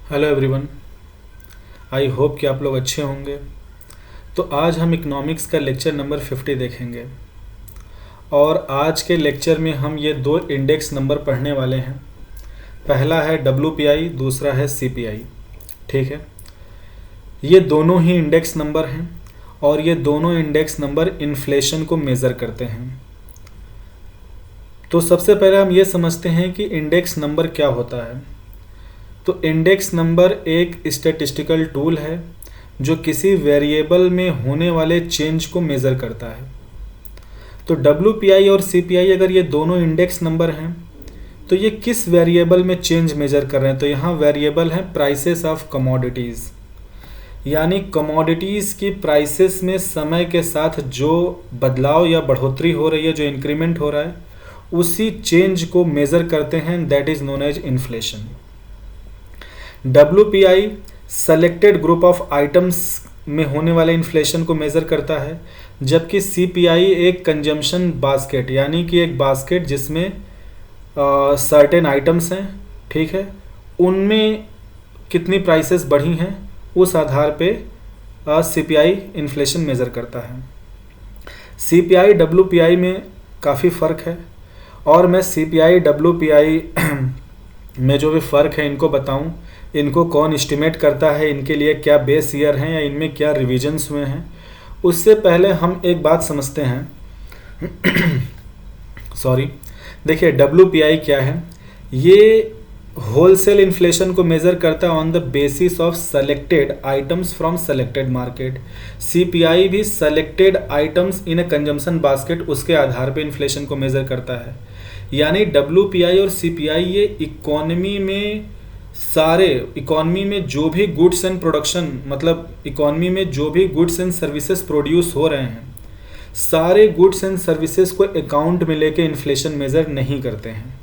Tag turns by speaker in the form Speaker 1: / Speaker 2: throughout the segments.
Speaker 1: Hello everyone. I hope कि आप लोग अच्छे होंगे। तो आज हम इकोनॉमिक्स का लेक्चर नंबर 50 देखेंगे और आज के लेक्चर में हम ये दो इंडेक्स नंबर पढ़ने वाले हैं। पहला है WPI, दूसरा है CPI। ठीक है, ये दोनों ही इंडेक्स नंबर हैं और ये दोनों इंडेक्स नंबर इन्फ्लेशन को मेज़र करते हैं। तो सबसे पहले हम ये समझते हैं कि इंडेक्स नंबर क्या होता है। तो इंडेक्स नंबर एक स्टैटिस्टिकल टूल है जो किसी वेरिएबल में होने वाले चेंज को मेज़र करता है। तो WPI और CPI अगर ये दोनों इंडेक्स नंबर हैं तो ये किस वेरिएबल में चेंज मेज़र कर रहे हैं। तो यहाँ वेरिएबल है प्राइसेस ऑफ कमोडिटीज़, यानी कमोडिटीज़ की प्राइसेस में समय के साथ जो बदलाव या बढ़ोतरी हो रही है, जो इंक्रीमेंट हो रहा है, उसी चेंज को मेज़र करते हैं। That is known as inflation. WPI selected group of items में होने वाले इन्फ्लेशन को मेज़र करता है, जबकि CPI एक कंजम्पशन बास्केट, यानी कि एक बास्केट जिसमें सर्टेन आइटम्स हैं, ठीक है, उनमें कितनी प्राइसेस बढ़ी हैं, उस आधार पे CPI इन्फ्लेशन मेज़र करता है। CPI WPI में काफ़ी फ़र्क है और मैं CPI WPI में जो भी फ़र्क है इनको बताऊं, इनको कौन एस्टिमेट करता है, इनके लिए क्या बेस ईयर हैं या इनमें क्या रिविजन्स हुए हैं, उससे पहले हम एक बात समझते हैं। सॉरी, देखिए WPI क्या है। ये होलसेल इन्फ्लेशन को मेज़र करता है on the basis of selected items from selected market. CPI भी selected items in a consumption basket, उसके आधार पे इन्फ्लेशन को मेज़र करता है। यानी WPI और CPI ये इकोनॉमी में जो भी गुड्स एंड प्रोडक्शन, मतलब इकोनॉमी में जो भी गुड्स एंड सर्विसेज प्रोड्यूस हो रहे हैं, सारे गुड्स एंड सर्विसेज को अकाउंट में लेके इन्फ्लेशन मेज़र नहीं करते हैं।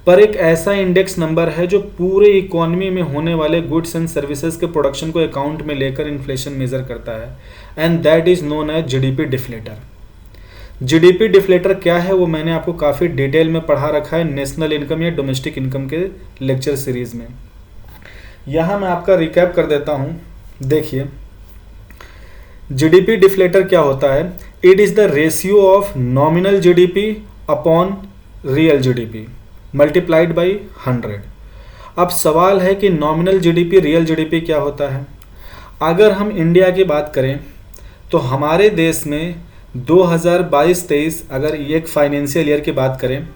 Speaker 1: पर एक ऐसा इंडेक्स नंबर है जो पूरे इकोनॉमी में होने वाले गुड्स एंड सर्विसेज के प्रोडक्शन को अकाउंट में लेकर इन्फ्लेशन मेज़र करता है, and that is known as GDP deflator. GDP deflator क्या है वो मैंने आपको काफ़ी डिटेल में पढ़ा रखा है नेशनल इनकम या डोमेस्टिक इनकम के लेक्चर सीरीज़ में। यहाँ मैं आपका रिकैप कर देता हूँ। देखिए, GDP डिफ्लेटर क्या होता है। It is the ratio of nominal GDP upon real GDP multiplied by 100। अब सवाल है कि नॉमिनल GDP रियल GDP क्या होता है। अगर हम इंडिया की बात करें तो हमारे देश में 2022-23 अगर एक फाइनेंशियल ईयर की बात करें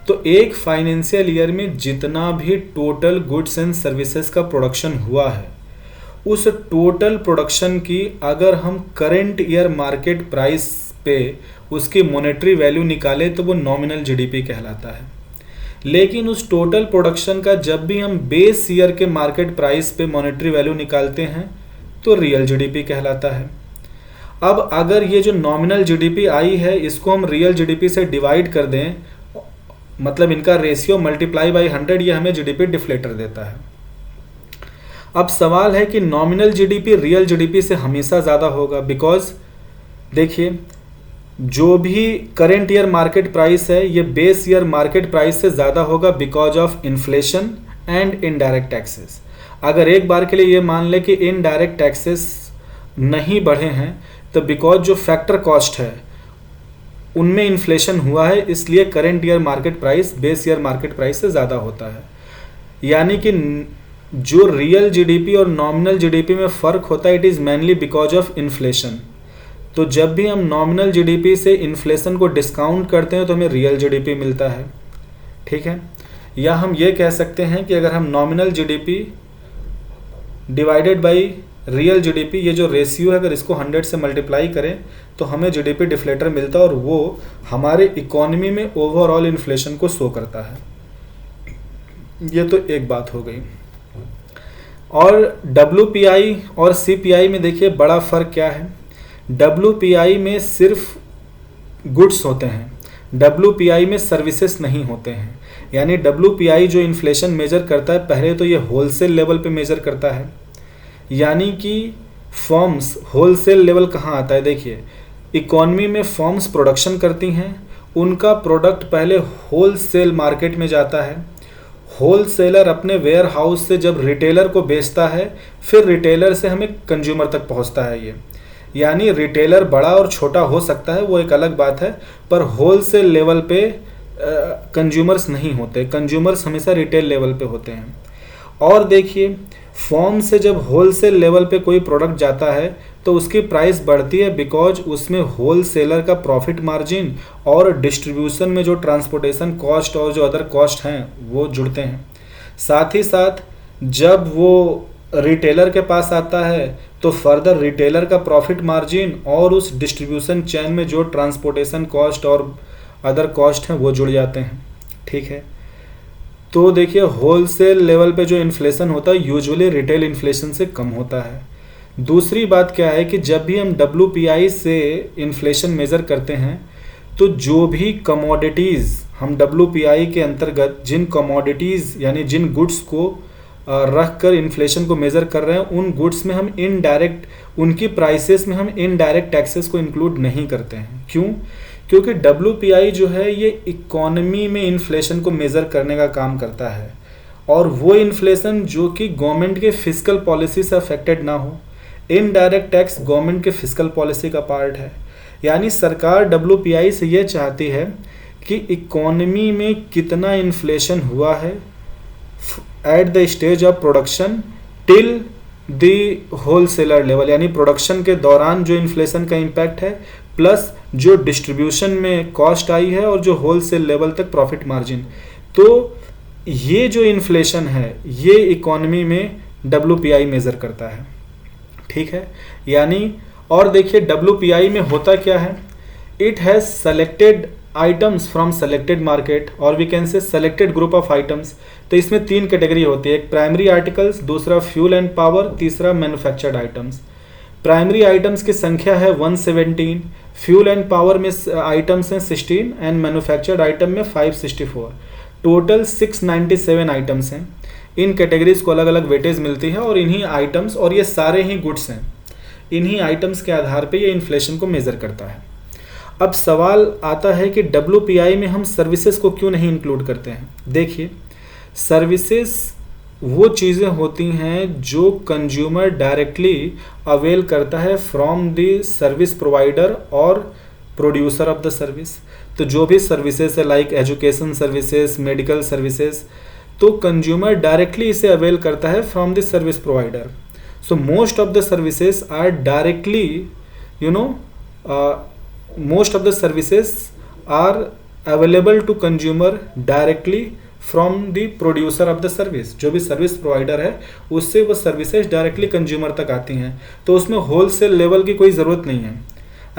Speaker 1: तो एक फाइनेंशियल ईयर में जितना भी टोटल गुड्स एंड सर्विसेज का प्रोडक्शन हुआ है, उस टोटल प्रोडक्शन की अगर हम करंट ईयर मार्केट प्राइस पे उसकी मॉनेटरी वैल्यू निकालें तो वो नॉमिनल GDP कहलाता है। लेकिन उस टोटल प्रोडक्शन का जब भी हम बेस ईयर के मार्केट प्राइस पे मॉनेटरी वैल्यू निकालते हैं तो रियल GDP कहलाता है। अब अगर ये जो नॉमिनल GDP आई है इसको हम रियल GDP से डिवाइड कर दें, मतलब इनका रेशियो मल्टीप्लाई बाई 100, ये हमें GDP डिफ्लेटर देता है। अब सवाल है कि नॉमिनल GDP रियल GDP से हमेशा ज़्यादा होगा, बिकॉज देखिए जो भी करेंट ईयर मार्केट प्राइस है ये बेस ईयर मार्केट प्राइस से ज़्यादा होगा because of inflation and indirect taxes. अगर एक बार के लिए ये मान ले कि इनडायरेक्ट टैक्सेस नहीं बढ़े हैं तो बिकॉज जो फैक्टर कॉस्ट है उनमें इन्फ्लेशन हुआ है, इसलिए current year market price base year market price से ज़्यादा होता है। यानी कि जो रियल GDP और नॉमिनल GDP में फ़र्क होता है, it is mainly because of inflation. तो जब भी हम नॉमिनल GDP से इन्फ्लेशन को डिस्काउंट करते हैं तो हमें रियल GDP मिलता है, ठीक है। या हम ये कह सकते हैं कि अगर हम nominal GDP divided by real GDP, ये जो रेशियो है अगर इसको 100 से मल्टीप्लाई करें तो हमें GDP डिफ्लेटर मिलता है और वो हमारे इकोनॉमी में ओवरऑल इन्फ्लेशन को शो करता है। ये तो एक बात हो गई। और WPI और CPI में देखिए बड़ा फ़र्क क्या है। WPI में सिर्फ गुड्स होते हैं, WPI में सर्विसेज नहीं होते हैं। यानी WPI जो इन्फ्लेशन मेज़र करता है पहले तो ये होलसेल लेवल पे मेज़र करता है, यानी कि फर्म्स होलसेल लेवल कहाँ आता है। देखिए इकोनॉमी में फर्म्स प्रोडक्शन करती हैं, उनका प्रोडक्ट पहले होलसेल मार्केट में जाता है, होल सेलर अपने वेयर हाउस से जब रिटेलर को बेचता है, फिर रिटेलर से हमें कंज्यूमर तक पहुंचता है ये। यानी रिटेलर बड़ा और छोटा हो सकता है, वो एक अलग बात है, पर होल सेल लेवल पे कंज्यूमर्स नहीं होते। कंज्यूमर्स हमेशा रिटेल लेवल पे होते हैं। और देखिए, फॉर्म से जब होल सेल लेवल पे कोई प्रोडक्ट जाता है तो उसकी प्राइस बढ़ती है, बिकॉज उसमें होल सेलर का प्रॉफिट मार्जिन और डिस्ट्रीब्यूशन में जो ट्रांसपोर्टेशन कॉस्ट और जो अदर कॉस्ट हैं वो जुड़ते हैं। साथ ही साथ जब वो रिटेलर के पास आता है तो फर्दर रिटेलर का प्रॉफिट मार्जिन और उस डिस्ट्रीब्यूशन चेन में जो ट्रांसपोर्टेशन कॉस्ट और अदर कॉस्ट हैं वो जुड़ जाते हैं। ठीक है, तो देखिए होलसेल लेवल पे जो इन्फ्लेशन होता है यूजुअली रिटेल इन्फ्लेशन से कम होता है। दूसरी बात क्या है कि जब भी हम WPI से इन्फ्लेशन मेज़र करते हैं तो जो भी कमोडिटीज़ हम WPI के अंतर्गत जिन कमोडिटीज़ यानी जिन गुड्स को रख कर इन्फ्लेशन को मेज़र कर रहे हैं, उन गुड्स में हम इनडायरेक्ट उनकी प्राइसेस में हम इनडायरेक्ट टैक्सेस को इंक्लूड नहीं करते हैं। क्यों? क्योंकि WPI जो है ये इकोनॉमी में इन्फ्लेशन को मेज़र करने का काम करता है, और वो इन्फ्लेशन जो कि गवर्नमेंट के फिस्कल पॉलिसी से अफेक्टेड ना हो। इनडायरेक्ट टैक्स गवर्नमेंट के फिस्कल पॉलिसी का पार्ट है। यानी सरकार WPI से ये चाहती है कि इकोनॉमी में कितना इन्फ्लेशन हुआ है at the stage of production till the wholesaler level, यानी प्रोडक्शन के दौरान जो इन्फ्लेशन का इम्पैक्ट है प्लस जो डिस्ट्रीब्यूशन में कॉस्ट आई है और जो होलसेल लेवल तक प्रॉफिट मार्जिन। तो ये जो इन्फ्लेशन है ये इकोनॉमी में WPI मेज़र करता है। ठीक है, यानी और देखिए WPI में होता क्या है, it has selected items from selected market और we can say selected group of items. तो इसमें 3 कैटेगरी होती है, एक प्राइमरी आर्टिकल्स, दूसरा फ्यूल एंड पावर, तीसरा मैन्युफैक्चर्ड आइटम्स। प्राइमरी आइटम्स की संख्या है 117, फ्यूल एंड पावर में आइटम्स हैं 16 एंड मैन्युफैक्चर्ड आइटम में 564। टोटल 697 आइटम्स हैं। इन कैटेगरीज को अलग अलग वेटेज मिलती है और इन्हीं आइटम्स, और ये सारे ही गुड्स हैं, इन्हीं आइटम्स के आधार पे ये इन्फ्लेशन को मेज़र करता है। अब सवाल आता है कि WPI में हम सर्विसेज को क्यों नहीं इंक्लूड करते हैं। देखिए, सर्विसेज वो चीज़ें होती हैं जो कंज्यूमर डायरेक्टली अवेल करता है फ्रॉम द सर्विस प्रोवाइडर और प्रोड्यूसर ऑफ द सर्विस। तो जो भी सर्विसेज है like education services, medical services, तो कंज्यूमर डायरेक्टली इसे अवेल करता है from the service provider. So most of the services are directly most of the services are available to consumer directly from the producer of the service। जो भी service provider है उससे वो services directly consumer तक आती हैं, तो उसमें होलसेल लेवल की कोई ज़रूरत नहीं है।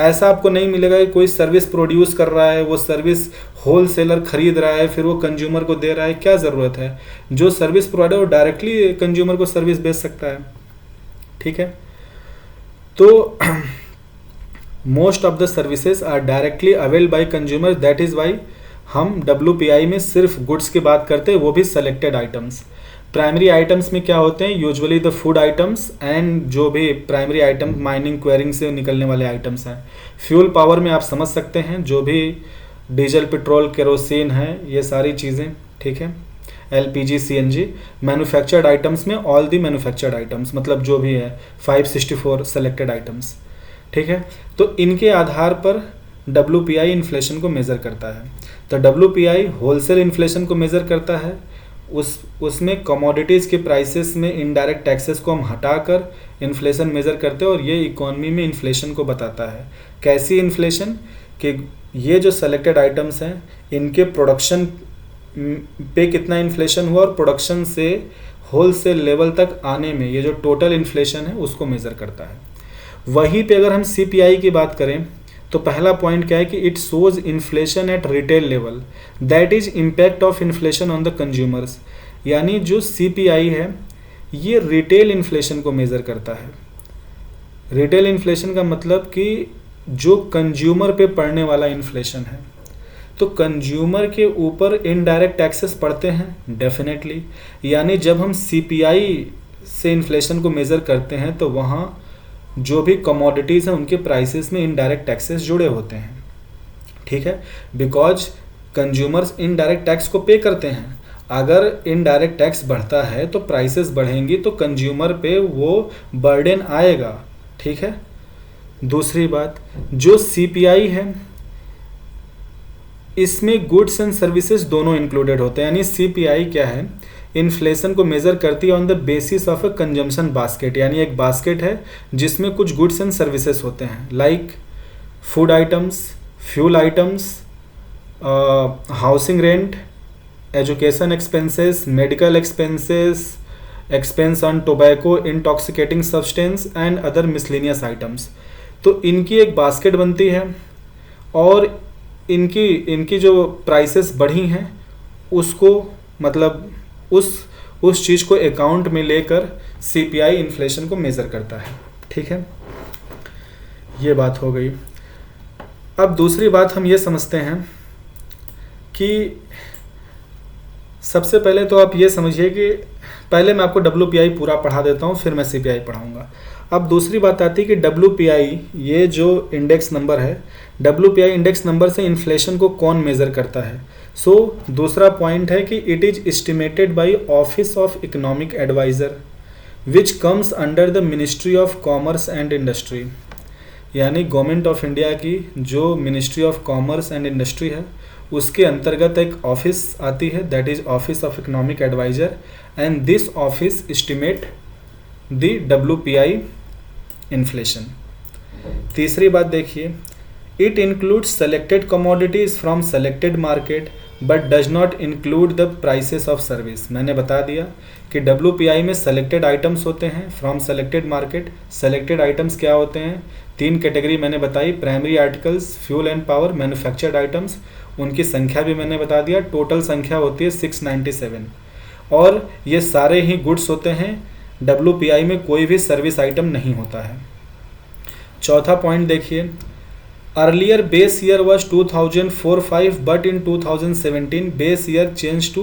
Speaker 1: ऐसा आपको नहीं मिलेगा कि कोई सर्विस प्रोड्यूस कर रहा है, वो सर्विस होलसेलर खरीद रहा है फिर वो कंज्यूमर को दे रहा है, क्या ज़रूरत है। जो सर्विस प्रोवाइडर वो डायरेक्टली कंज्यूमर को सर्विस बेच सकता है। ठीक है, तो most of the services are directly avail by consumer, that is why हम WPI में सिर्फ गुड्स की बात करते हैं, वो भी सेलेक्टेड आइटम्स। प्राइमरी आइटम्स में क्या होते हैं, usually the food items and जो भी प्राइमरी आइटम माइनिंग क्वेरिंग से निकलने वाले आइटम्स हैं। फ्यूल पावर में आप समझ सकते हैं जो भी डीजल, पेट्रोल, केरोसिन है, ये सारी चीज़ें। ठीक है, LPG, CNG। मैन्युफैक्चर्ड आइटम्स में ऑल दी मैन्युफैक्चर्ड आइटम्स, मतलब जो भी है 564 सेलेक्टेड आइटम्स। ठीक है, तो इनके आधार पर WPI इन्फ्लेशन को मेज़र करता है। तो WPI होलसेल इन्फ्लेशन को मेज़र करता है, उसमें कमोडिटीज़ के प्राइसेस में इनडायरेक्ट टैक्सेस को हम हटाकर इन्फ्लेशन मेज़र करते हैं, और ये इकोनॉमी में इन्फ्लेशन को बताता है। कैसी इन्फ्लेशन, कि ये जो सेलेक्टेड आइटम्स हैं इनके प्रोडक्शन पे कितना इन्फ्लेशन हुआ और प्रोडक्शन से होलसेल लेवल तक आने में ये जो टोटल इन्फ्लेशन है उसको मेज़र करता है। वहीं पे अगर हम CPI की बात करें तो पहला पॉइंट क्या है कि it shows inflation eight retail level, that is impact of inflation on the consumers. यानी जो CPI है ये रिटेल इन्फ्लेशन को मेज़र करता है। रिटेल इन्फ्लेशन का मतलब कि जो कंज्यूमर पे पड़ने वाला इन्फ्लेशन है। तो कंज्यूमर के ऊपर इनडायरेक्ट टैक्सेस पड़ते हैं डेफिनेटली, यानी जब हम CPI से इन्फ्लेशन को मेज़र करते हैं तो वहाँ जो भी कमोडिटीज़ हैं उनके प्राइसेस में इनडायरेक्ट टैक्सेस जुड़े होते हैं। ठीक है, बिकॉज कंज्यूमर्स इनडायरेक्ट टैक्स को पे करते हैं अगर इनडायरेक्ट टैक्स बढ़ता है तो प्राइसेस बढ़ेंगी, तो कंज्यूमर पे वो बर्डन आएगा। ठीक है। दूसरी बात, जो सीपीआई है इसमें गुड्स एंड सर्विसेज दोनों इंक्लूडेड होते हैं। यानी सीपीआई क्या है, इन्फ्लेशन को मेजर करती है on the basis of a consumption basket. यानी एक बास्केट है जिसमें कुछ गुड्स एंड सर्विसेज होते हैं, like food items, fuel items, housing rent, education expenses, medical expenses, expense on tobacco, intoxicating substance and other miscellaneous items. तो इनकी एक बास्केट बनती है और इनकी जो प्राइसेस बढ़ी हैं उसको मतलब उस चीज़ को अकाउंट में लेकर सीपीआई इन्फ्लेशन को मेज़र करता है। ठीक है, ये बात हो गई। अब दूसरी बात हम ये समझते हैं कि सबसे पहले तो आप ये समझिए कि पहले मैं आपको WPI पूरा पढ़ा देता हूँ, फिर मैं CPI पढ़ाऊँगा। अब दूसरी बात आती है कि WPI ये जो इंडेक्स नंबर है, WPI इंडेक्स नंबर से इन्फ्लेशन को कौन मेज़र करता है। दूसरा पॉइंट है कि it is estimated by office of economic adviser which comes under the ministry of commerce and industry. यानी गवर्नमेंट ऑफ इंडिया की जो ministry of commerce and industry है उसके अंतर्गत एक ऑफिस आती है, that is office of economic adviser, and this office estimate the WPI inflation. तीसरी बात देखिए, it includes selected commodities from selected market but does not include the prices of service. मैंने बता दिया कि WPI में सेलेक्टेड आइटम्स होते हैं from selected market. Selected items क्या होते हैं, 3 कैटेगरी मैंने बताई, primary articles, fuel and power, manufactured items. उनकी संख्या भी मैंने बता दिया, टोटल संख्या होती है 697 और ये सारे ही गुड्स होते हैं। WPI में कोई भी सर्विस आइटम नहीं होता है। चौथा पॉइंट देखिए, earlier base year was 2004-05 but in 2017 base year change to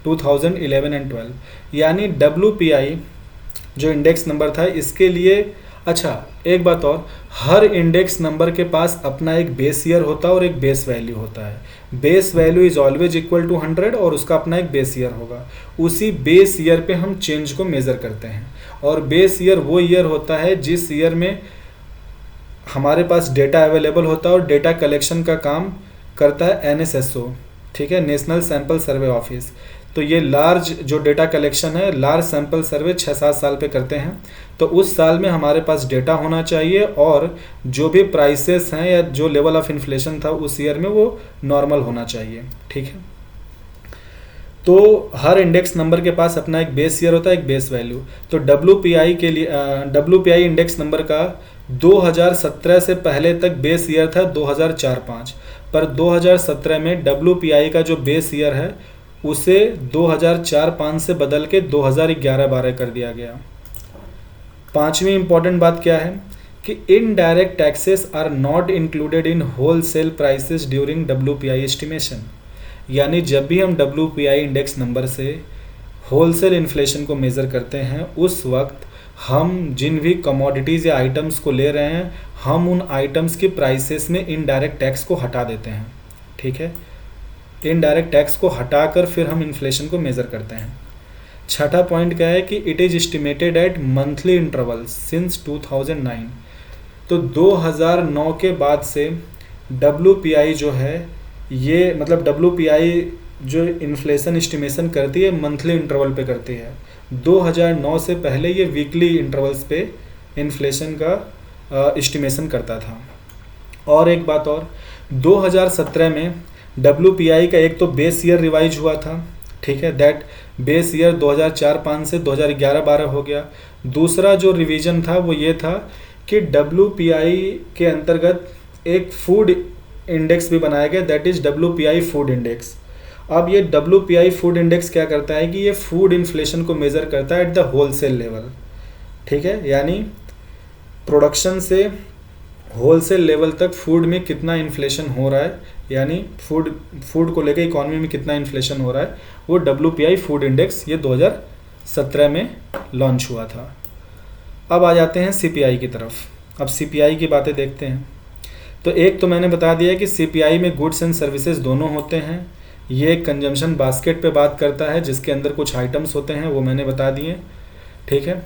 Speaker 1: 2011 and 12। यानी WPI जो इंडेक्स नंबर था इसके लिए, अच्छा एक बात और, हर इंडेक्स नंबर के पास अपना एक बेस ईयर होता है और एक बेस वैल्यू होता है। Base value is always equal to 100 और उसका अपना एक बेस ईयर होगा। उसी बेस ईयर पे हम चेंज को मेज़र करते हैं और बेस ईयर वो ईयर होता है जिस ईयर में हमारे पास डेटा अवेलेबल होता है और डेटा कलेक्शन का काम करता है NSSO, ठीक है, नेशनल सैंपल सर्वे ऑफिस। तो ये लार्ज जो डेटा कलेक्शन है, लार्ज सैंपल सर्वे 6-7 साल पे करते हैं, तो उस साल में हमारे पास डेटा होना चाहिए और जो भी प्राइसेस हैं या जो लेवल ऑफ इन्फ्लेशन था उस ईयर में वो नॉर्मल होना चाहिए। ठीक है, तो हर इंडेक्स नंबर के पास अपना एक बेस ईयर होता है, एक बेस वैल्यू। तो WPI के लिए WPI इंडेक्स नंबर का 2017 से पहले तक बेस ईयर था 2004-05, पर 2017 में WPI का जो बेस ईयर है उसे 2004-05 से बदल के 2011-12 कर दिया गया। पांचवी इंपॉर्टेंट बात क्या है कि indirect taxes are not included in wholesale prices during WPI estimation. यानी जब भी हम WPI इंडेक्स नंबर से होलसेल इन्फ्लेशन को मेज़र करते हैं उस वक्त हम जिन भी कमोडिटीज़ या आइटम्स को ले रहे हैं हम उन आइटम्स की प्राइसेस में इनडायरेक्ट टैक्स को हटा देते हैं। ठीक है, इनडायरेक्ट टैक्स को हटाकर फिर हम इन्फ्लेशन को मेज़र करते हैं। छठा पॉइंट क्या है कि it is estimated at monthly intervals since 2009। तो 2009 के बाद से WPI जो है ये मतलब WPI जो इन्फ्लेशन एस्टिमेशन करती है मंथली इंटरवल पे करती है। 2009 से पहले ये वीकली इंटरवल्स पे इन्फ्लेशन का एस्टिमेशन करता था। और एक बात और, 2017 में WPI का एक तो बेस ईयर रिवाइज हुआ था, ठीक है, दैट बेस ईयर 2004-05 से 2011-12 हो गया। दूसरा जो रिवीजन था वो ये था कि WPI के अंतर्गत एक फूड इंडेक्स भी बनाया गया, that is WPI food index. अब ये WPI फूड इंडेक्स क्या करता है कि ये फूड इन्फ्लेशन को मेज़र करता है एट द होलसेल लेवल। ठीक है, यानी प्रोडक्शन से होलसेल लेवल तक फूड में कितना इन्फ्लेशन हो रहा है, यानी फूड को लेकर इकॉनमी में कितना इन्फ्लेशन हो रहा है, वो WPI फूड इंडेक्स ये 2017 में लॉन्च हुआ था। अब आ जाते हैं CPI की तरफ। अब CPI की बातें देखते हैं। तो एक तो मैंने बता दिया कि CPI में गुड्स एंड सर्विसेज दोनों होते हैं। ये कंजम्पशन बास्केट पे बात करता है जिसके अंदर कुछ आइटम्स होते हैं, वो मैंने बता दिए, ठीक है।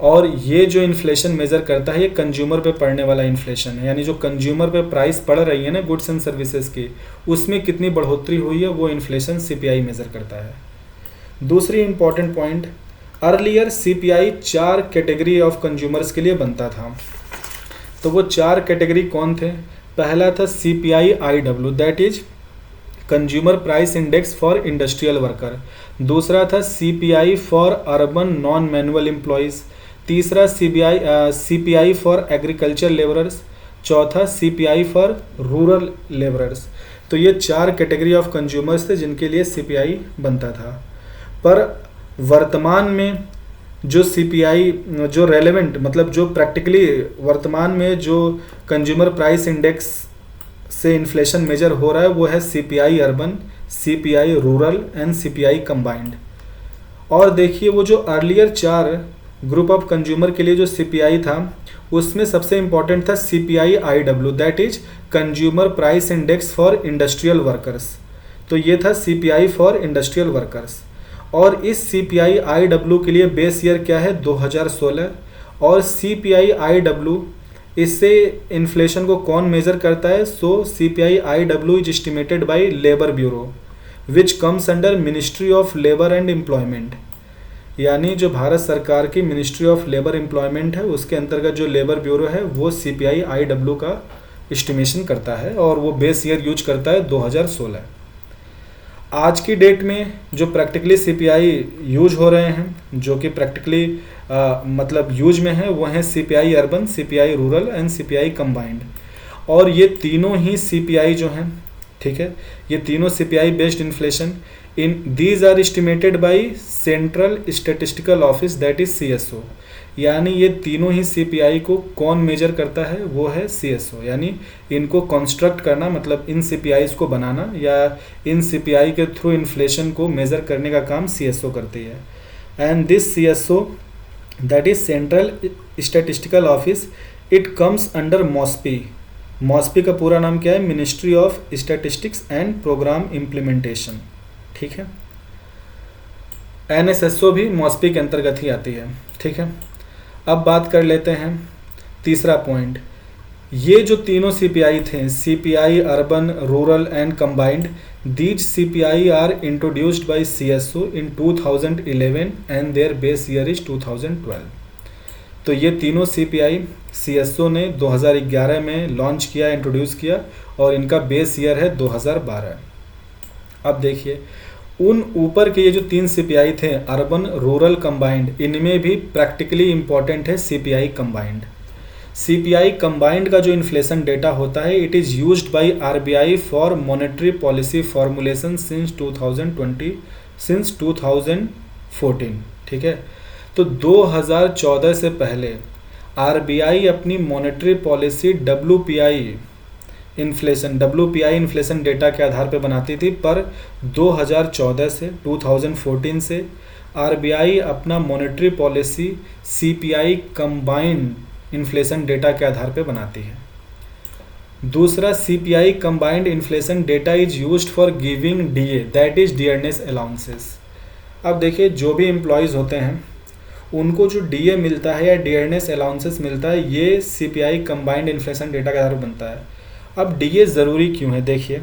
Speaker 1: और ये जो इन्फ्लेशन मेज़र करता है ये कंज्यूमर पे पड़ने वाला इन्फ्लेशन है, यानी जो कंज्यूमर पे प्राइस पड़ रही है ना गुड्स एंड सर्विसेज की, उसमें कितनी बढ़ोतरी हुई है, वो इन्फ्लेशन सीपीआई मेज़र करता है। दूसरी important point, earlier CPI 4 category of consumers के लिए बनता था। तो वो 4 कैटेगरी कौन थे? पहला था CPI IW, that is consumer price index for industrial worker. दूसरा था CPI for urban non manual employees. तीसरा सीपीआई फॉर एग्रीकल्चर लेबरर्स। चौथा सीपीआई फॉर रूरल लेबरर्स। तो ये 4 कैटेगरी ऑफ कंज्यूमर्स थे जिनके लिए सीपीआई बनता था। पर वर्तमान में जो सीपीआई जो रेलेवेंट मतलब जो प्रैक्टिकली वर्तमान में जो कंज्यूमर प्राइस इंडेक्स से इन्फ्लेशन मेजर हो रहा है वो है CPI urban, CPI rural and CPI combined. और देखिए वो जो अर्लियर 4 ग्रुप ऑफ कंज्यूमर के लिए जो सीपीआई था उसमें सबसे इम्पॉर्टेंट था CPI IW, that is consumer price index for industrial workers. तो ये था सीपीआई फॉर इंडस्ट्रियल वर्कर्स। और इस सीपीआई आईडब्ल्यू के लिए बेस ईयर क्या है? 2016। और सीपीआई आईडब्ल्यू इससे इन्फ्लेशन को कौन मेजर करता है? So CPI IW is estimated by labour bureau which comes under ministry of labour and employment. यानी जो भारत सरकार की मिनिस्ट्री ऑफ लेबर एम्प्लॉयमेंट है उसके अंतर्गत जो लेबर ब्यूरो है वो सीपीआई आईडब्ल्यू का एस्टिमेशन करता है और वो बेस ईयर यूज करता है 2016। आज की डेट में जो प्रैक्टिकली सीपीआई यूज हो रहे हैं, जो कि प्रैक्टिकली मतलब यूज में है, वो हैं CPI urban, CPI rural and CPI combined. और ये तीनों ही सीपीआई जो हैं, ठीक है, ये तीनों CPI based inflation in these are estimated by central statistical office, that is CSO. यानी ये तीनों ही सीपीआई को कौन मेजर करता है? वो है सीएसओ। यानी इनको कंस्ट्रक्ट करना मतलब इन सीपीआईज को बनाना या इन सीपीआई के थ्रू इन्फ्लेशन को मेजर करने का काम सीएसओ करती है। And this CSO that is central statistical office, it comes under MoSPI. MoSPI का पूरा नाम क्या है? Ministry of statistics and programme implementation, ठीक है। एनएसएसओ भी मॉस्पी के अंतर्गत ही आती है, ठीक है। अब बात कर लेते हैं तीसरा पॉइंट। ये जो तीनों सीपीआई थे, CPI urban, rural and combined, these CPI are introduced by CSO in 2011 and their base year is 2012। तो ये तीनों सीपीआई सीएसओ ने 2011 में लॉन्च किया, इंट्रोड्यूस किया और इनका बेस ईयर है 2012। अब देखिए उन ऊपर के ये जो 3 सीपीआई थे अर्बन, रूरल, कंबाइंड, इनमें भी प्रैक्टिकली इम्पॉर्टेंट है सीपीआई कंबाइंड। सीपीआई कंबाइंड का जो इन्फ्लेशन डेटा होता है it is used by RBI for monetary policy formulation since 2014, ठीक है। तो 2014 से पहले आरबीआई अपनी monetary policy WPI inflation data के आधार पर बनाती थी, पर 2014 से 2014 से आरबीआई अपना monetary policy CPI combined inflation data के आधार पर बनाती है। दूसरा, CPI combined inflation data is used for giving DA, that is dearness allowances. अब देखिए जो भी एम्प्लॉयज़ होते हैं उनको जो डीए मिलता है या डियरनेस अलाउंसेस मिलता है ये सीपीआई कंबाइंड इन्फ्लेशन डेटा के आधार पर बनता है। अब डीए ज़रूरी क्यों है? देखिए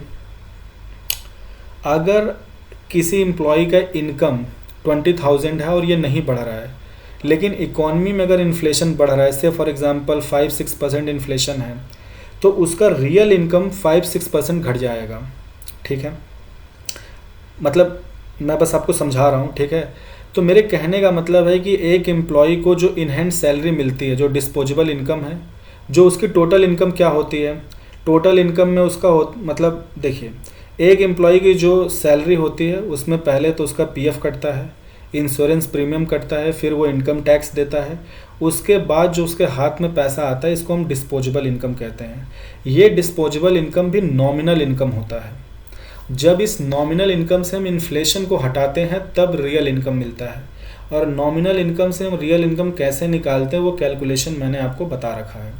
Speaker 1: अगर किसी एम्प्लॉय का इनकम 20,000 है और ये नहीं बढ़ रहा है, लेकिन इकॉनमी में अगर इन्फ्लेशन बढ़ रहा है, से फॉर एग्जांपल 5-6% इन्फ्लेशन है, तो उसका रियल इनकम 5-6% घट जाएगा, ठीक है। मतलब मैं बस आपको समझा रहा हूँ, ठीक है। तो मेरे कहने का मतलब है कि एक एम्प्लॉय को जो इन हैंड सैलरी मिलती है, जो डिस्पोजेबल इनकम है, जो उसकी टोटल इनकम क्या होती है, टोटल इनकम में उसका मतलब देखिए एक एम्प्लॉय की जो सैलरी होती है उसमें पहले तो उसका पीएफ कटता है, इंश्योरेंस प्रीमियम कटता है, फिर वो इनकम टैक्स देता है, उसके बाद जो उसके हाथ में पैसा आता है इसको हम डिस्पोजेबल इनकम कहते हैं। ये डिस्पोजेबल इनकम भी नॉमिनल इनकम होता है। जब इस नॉमिनल इनकम से हम इन्फ्लेशन को हटाते हैं तब रियल इनकम मिलता है, और नॉमिनल इनकम से हम रियल इनकम कैसे निकालते हैं वो कैलकुलेशन मैंने आपको बता रखा है।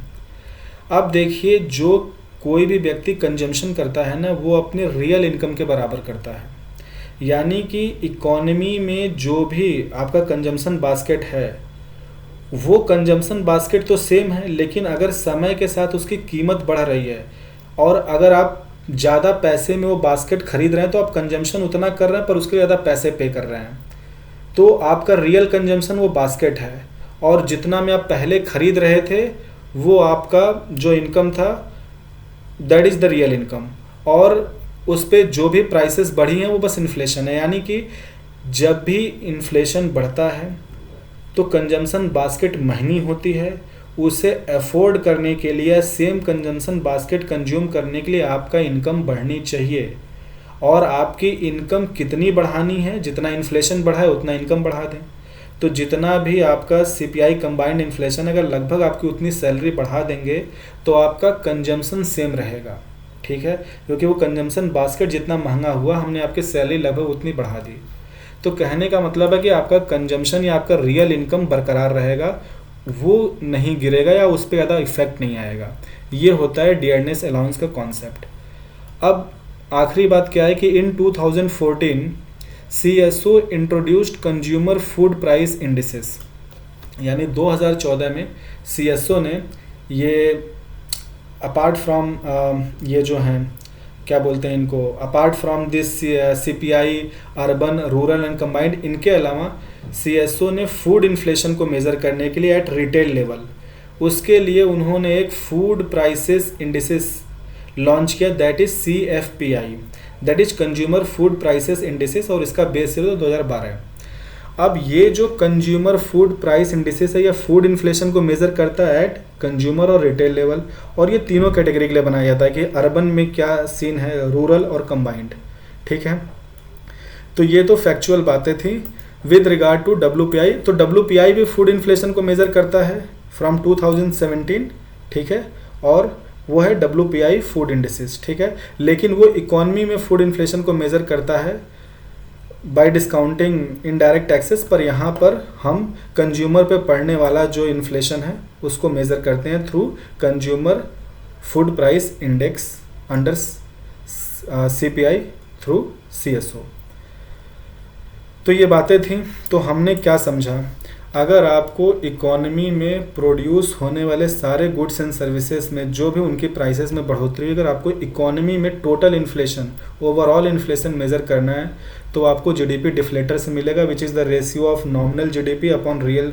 Speaker 1: अब देखिए जो कोई भी व्यक्ति कंजम्पशन करता है ना, वो अपने रियल इनकम के बराबर करता है। यानी कि इकोनॉमी में जो भी आपका कंजम्पशन बास्केट है, वो कंजम्पशन बास्केट तो सेम है, लेकिन अगर समय के साथ उसकी कीमत बढ़ रही है और अगर आप ज़्यादा पैसे में वो बास्केट खरीद रहे हैं तो आप कंजम्पशन उतना कर रहे हैं पर उसके ज़्यादा पैसे पे कर रहे हैं, तो आपका रियल कंजम्पशन वो बास्केट है। और जितना में आप पहले खरीद रहे थे वो आपका जो इनकम था, that is the real income. और उस पर जो भी प्राइसेस बढ़ी हैं वो बस इन्फ्लेशन है। यानी कि जब भी इन्फ्लेशन बढ़ता है तो कंजम्पशन बास्केट महंगी होती है। उसे अफोर्ड करने के लिए, सेम कंजम्पशन बास्केट कंज्यूम करने के लिए आपका इनकम बढ़नी चाहिए। और आपकी इनकम कितनी बढ़ानी है, जितना इन्फ्लेशन बढ़ा है उतना इनकम बढ़ा दें। तो जितना भी आपका सीपीआई कंबाइंड इन्फ्लेशन, अगर लगभग आपकी उतनी सैलरी बढ़ा देंगे तो आपका कंजम्पशन सेम रहेगा, ठीक है, क्योंकि वो कंजम्पशन बास्केट जितना महंगा हुआ, हमने आपकी सैलरी लगभग उतनी बढ़ा दी। तो कहने का मतलब है कि आपका कंजम्पशन या आपका रियल इनकम बरकरार रहेगा, वो नहीं गिरेगा या उस पर ज़्यादा इफेक्ट नहीं आएगा। ये होता है डियरनेस अलाउंस का कॉन्सेप्ट। अब आखिरी बात क्या है कि इन 2014 CSO introduced consumer food price indices, यानी 2014 में CSO ने ये अपार्ट फ्रॉम ये जो हैं क्या बोलते हैं इनको, apart from this CPI urban rural and combined, इनके अलावा CSO ने फूड इन्फ्लेशन को मेज़र करने के लिए एट रिटेल लेवल, उसके लिए उन्होंने एक फूड प्राइसेस इंडिसेस लॉन्च किया, that is CFPI, that is consumer food prices indices, और इसका बेस ईयर 2012। अब ये जो कंज्यूमर फूड प्राइस इंडिसेस है, या फूड इन्फ्लेशन को मेज़र करता है एट कंज्यूमर और रिटेल लेवल, और ये तीनों कैटेगरी के लिए बनाया जाता है कि अर्बन में क्या सीन है, रूरल और कंबाइंड, ठीक है। तो ये तो फैक्चुअल बातें थी विद रिगार्ड टू WPI। तो WPI भी फूड इन्फ्लेशन को मेज़र करता है फ्रॉम 2017, ठीक है, और वो है WPI फूड इंडिसेस, ठीक है। लेकिन वो इकॉनमी में फूड इन्फ्लेशन को मेज़र करता है बाय डिस्काउंटिंग इनडायरेक्ट टैक्सेस, पर यहाँ पर हम कंज्यूमर पे पड़ने वाला जो इन्फ्लेशन है उसको मेज़र करते हैं through consumer food price index under CPI through CSO। तो ये बातें थी। तो हमने क्या समझा, अगर आपको इकोनॉमी में प्रोड्यूस होने वाले सारे गुड्स एंड सर्विसेज में जो भी उनकी प्राइसेस में बढ़ोतरी, अगर आपको इकोनॉमी में total inflation, overall inflation measure करना है, तो आपको GDP डिफ्लेटर से मिलेगा, which is the ratio of nominal GDP upon real,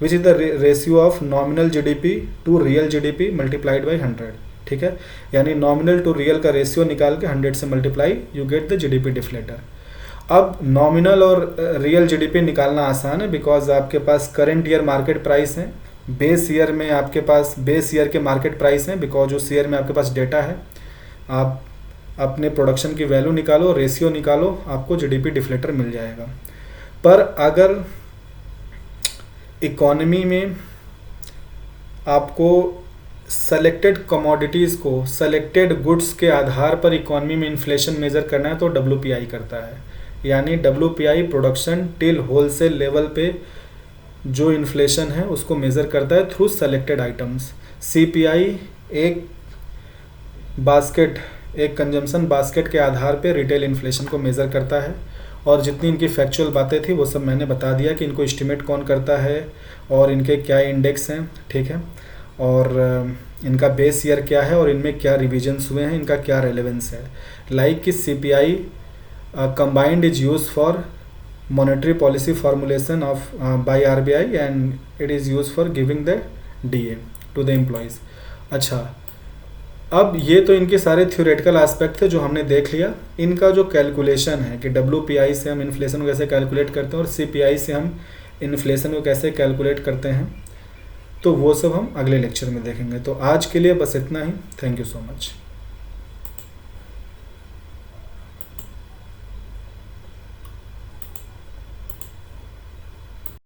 Speaker 1: which is the ratio of nominal GDP to real GDP multiplied by 100, ठीक है। यानी नॉमिनल टू रियल का रेशियो निकाल के 100 से multiply, you get the GDP deflator. अब nominal और real GDP निकालना आसान है, बिकॉज आपके पास करंट ईयर मार्केट प्राइस है, बेस ईयर में आपके पास बेस ईयर के मार्केट प्राइस हैं, बिकॉज उस ईयर में आपके पास डेटा है। आप अपने प्रोडक्शन की वैल्यू निकालो, रेशियो निकालो, आपको GDP डिफ्लेटर मिल जाएगा। पर अगर इकोनॉमी में आपको सेलेक्टेड कमोडिटीज़ को, सेलेक्टेड गुड्स के आधार पर इकोनॉमी में इन्फ्लेशन मेज़र करना है तो WPI करता है। यानी WPI production till wholesale level पे जो इन्फ्लेशन है उसको मेज़र करता है थ्रू सेलेक्टेड आइटम्स। CPI एक बास्केट, एक कंजम्पशन बास्केट के आधार पे रिटेल इन्फ्लेशन को मेज़र करता है। और जितनी इनकी फैक्चुअल बातें थी वो सब मैंने बता दिया कि इनको एस्टिमेट कौन करता है और इनके क्या इंडेक्स हैं, ठीक है, और इनका बेस ईयर क्या है और इनमें क्या रिविजन्स हुए हैं, इनका क्या रेलेवेंस है। लाइक कि CPI combined is used for monetary policy formulation of by RBI and it is used for giving the DA to the employees। अच्छा, अब ये तो इनके सारे थ्योरेटिकल एस्पेक्ट थे जो हमने देख लिया। इनका जो कैलकुलेशन है कि WPI से हम इन्फ्लेशन को कैसे कैलकुलेट करते हैं और CPI से हम इन्फ्लेशन को कैसे कैलकुलेट करते हैं, तो वो सब हम अगले लेक्चर में देखेंगे। तो आज के लिए बस इतना ही। Thank you so much.